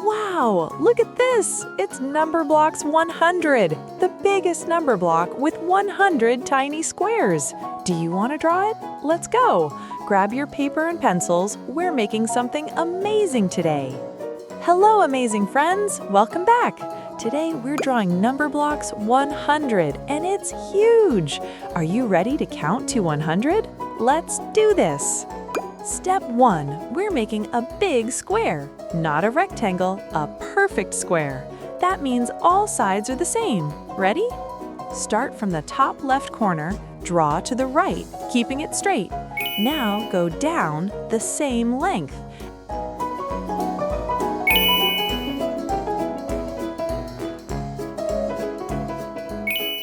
Wow, look at this! It's Numberblocks 100, the biggest number block with 100 tiny squares. Do you want to draw it? Let's go! Grab your paper and pencils. We're making something amazing today. Hello, amazing friends! Welcome back! Today we're drawing Numberblocks 100, and it's huge! Are you ready to count to 100? Let's do this! Step 1. We're making a big square. Not a rectangle, a perfect square. That means all sides are the same. Ready? Start from the top left corner, draw to the right, keeping it straight. Now go down the same length.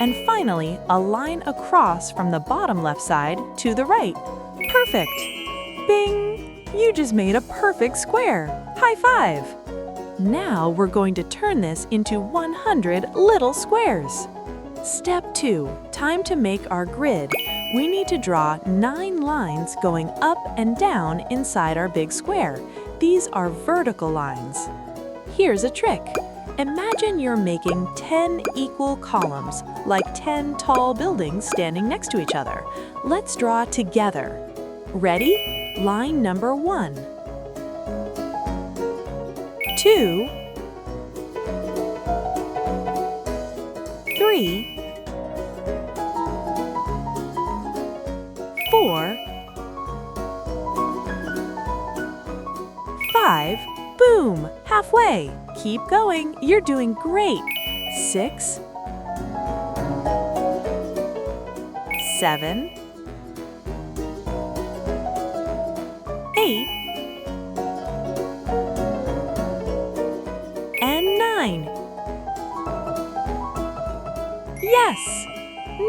And finally, a line across from the bottom left side to the right. Perfect! Bing! You just made a perfect square. High five! Now we're going to turn this into 100 little squares. Step 2. Time to make our grid. We need to draw 9 lines going up and down inside our big square. These are vertical lines. Here's a trick. Imagine you're making 10 equal columns, like 10 tall buildings standing next to each other. Let's draw together. Ready? Line number 1, 2, 3, 4, 5. Boom! Halfway. Keep going. You're doing great. 6, 7, 8, and 9. Yes!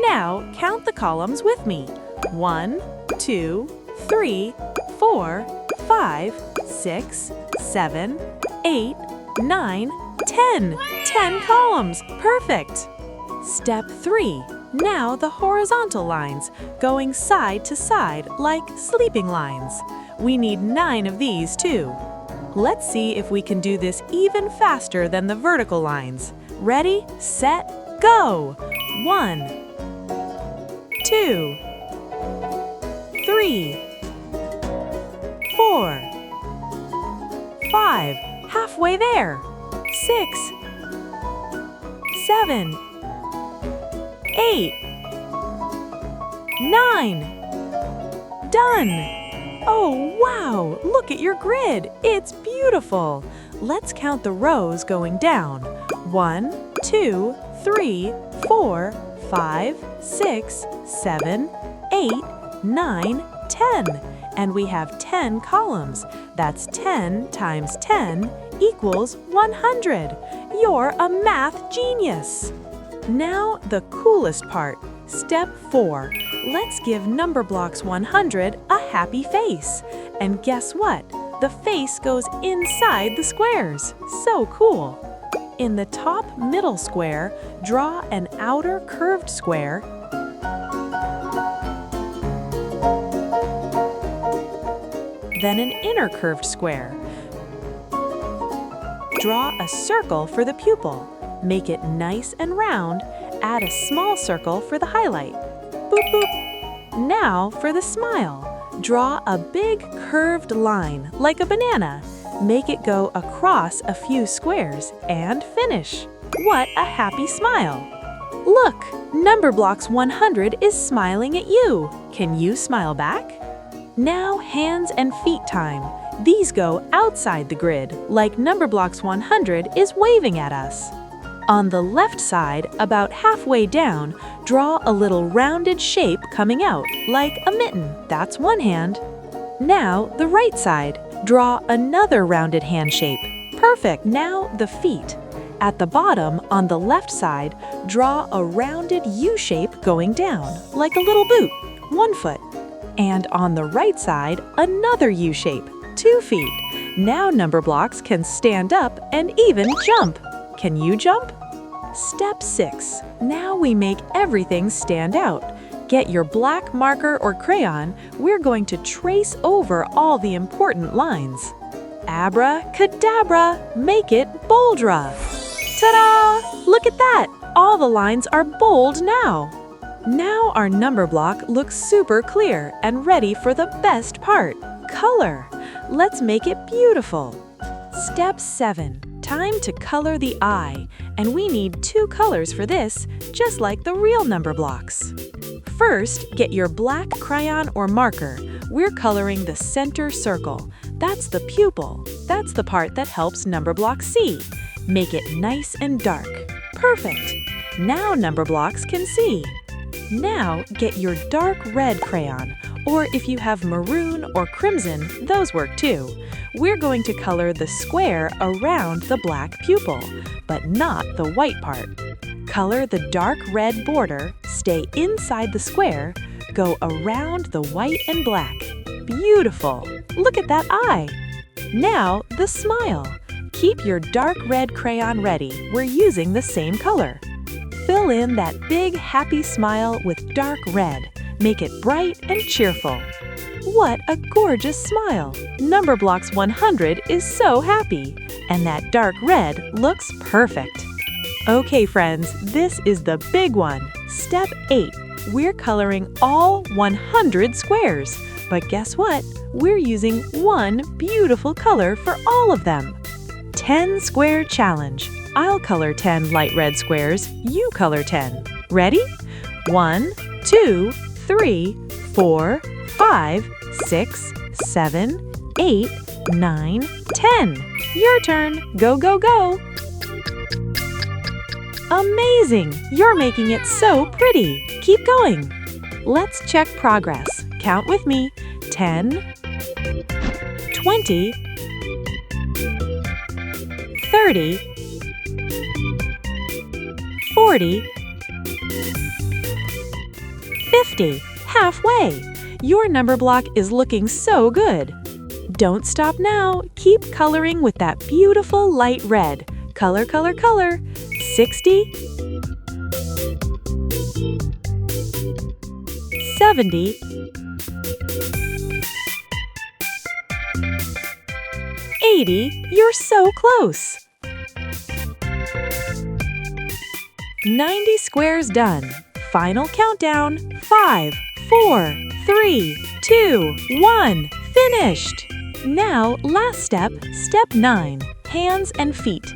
Now count the columns with me. 1, 2, 3, 4, 5, 6, 7, 8, 9, 10. 10 columns. Perfect! Step 3. Now the horizontal lines, going side to side like sleeping lines. We need 9 of these too. Let's see if we can do this even faster than the vertical lines. Ready, set, go! 1, 2, 3, 4, 5. Halfway there. 6, 7, 8, 9. Done! Oh, wow! Look at your grid! It's beautiful! Let's count the rows going down. 1, 2, 3, 4, 5, 6, 7, 8, 9, 10. And we have 10 columns. That's 10 times 10 equals 100. You're a math genius! Now the coolest part. Step 4. Let's give Numberblocks 100 a happy face. And guess what? The face goes inside the squares. So cool! In the top middle square, draw an outer curved square, then an inner curved square. Draw a circle for the pupil. Make it nice and round. Add a small circle for the highlight. Boop, boop. Now for the smile. Draw a big curved line, like a banana. Make it go across a few squares and finish. What a happy smile! Look, Numberblocks 100 is smiling at you. Can you smile back? Now hands and feet time. These go outside the grid, like Numberblocks 100 is waving at us. On the left side, about halfway down, draw a little rounded shape coming out, like a mitten. That's one hand. Now the right side. Draw another rounded hand shape. Perfect! Now the feet. At the bottom, on the left side, draw a rounded U shape going down, like a little boot, 1 foot. And on the right side, another U shape, 2 feet. Now Numberblocks can stand up and even jump. Can you jump? Step 6. Now we make everything stand out. Get your black marker or crayon. We're going to trace over all the important lines. Abracadabra, make it boldra. Ta-da! Look at that! All the lines are bold now. Now our number block looks super clear and ready for the best part, color. Let's make it beautiful. Step 7. Time to color the eye, and we need 2 colors for this, just like the real number blocks. First, get your black crayon or marker. We're coloring the center circle. That's the pupil. That's the part that helps number block see. Make it nice and dark. Perfect! Now number blocks can see. Now get your dark red crayon, or if you have maroon or crimson, those work too. We're going to color the square around the black pupil, but not the white part. Color the dark red border, stay inside the square, go around the white and black. Beautiful! Look at that eye! Now the smile. Keep your dark red crayon ready. We're using the same color. Fill in that big happy smile with dark red. Make it bright and cheerful. What a gorgeous smile! Numberblocks 100 is so happy, and that dark red looks perfect. Okay friends, this is the big one. Step 8. We're coloring all 100 squares. But guess what? We're using one beautiful color for all of them. 10 square challenge. I'll color 10 light red squares, you color 10. Ready? 1, 2, 3, 4, 5, 6, 7, 8, 9, 10. Your turn. Go, go, go. Amazing! You're making it so pretty. Keep going. Let's check progress. Count with me. 10, 20, 30, 40, 50. Halfway. Your number block is looking so good. Don't stop now. Keep coloring with that beautiful light red. Color, color, color. 60, 70, 80. You're so close. 90 squares done. Final countdown. 5, 4, 3, 2, 1. Finished! Now, last step, step 9. Hands and feet.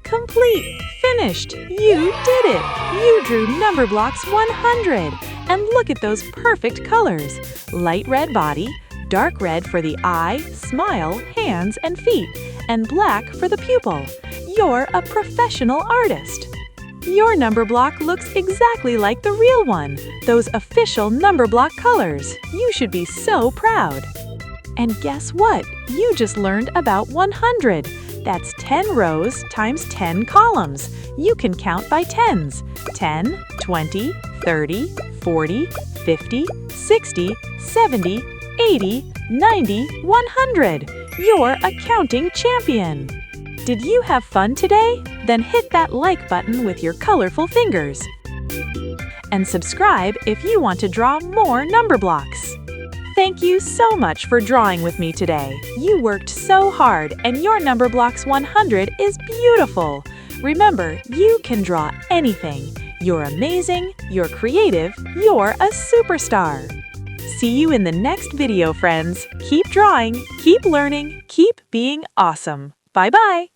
Complete! Finished! You did it! You drew Numberblocks 100! And look at those perfect colors! Light red body, dark red for the eye, smile, hands, and feet, and black for the pupil. You're a professional artist! Your number block looks exactly like the real one, those official number block colors. You should be so proud! And guess what? You just learned about 100. That's 10 rows times 10 columns. You can count by tens. 10, 20, 30, 40, 50, 60, 70, 80, 90, 100. You're a counting champion! Did you have fun today? Then hit that like button with your colorful fingers. And subscribe if you want to draw more number blocks. Thank you so much for drawing with me today. You worked so hard and your Numberblocks 100 is beautiful. Remember, you can draw anything. You're amazing, you're creative, you're a superstar. See you in the next video, friends. Keep drawing, keep learning, keep being awesome. Bye-bye.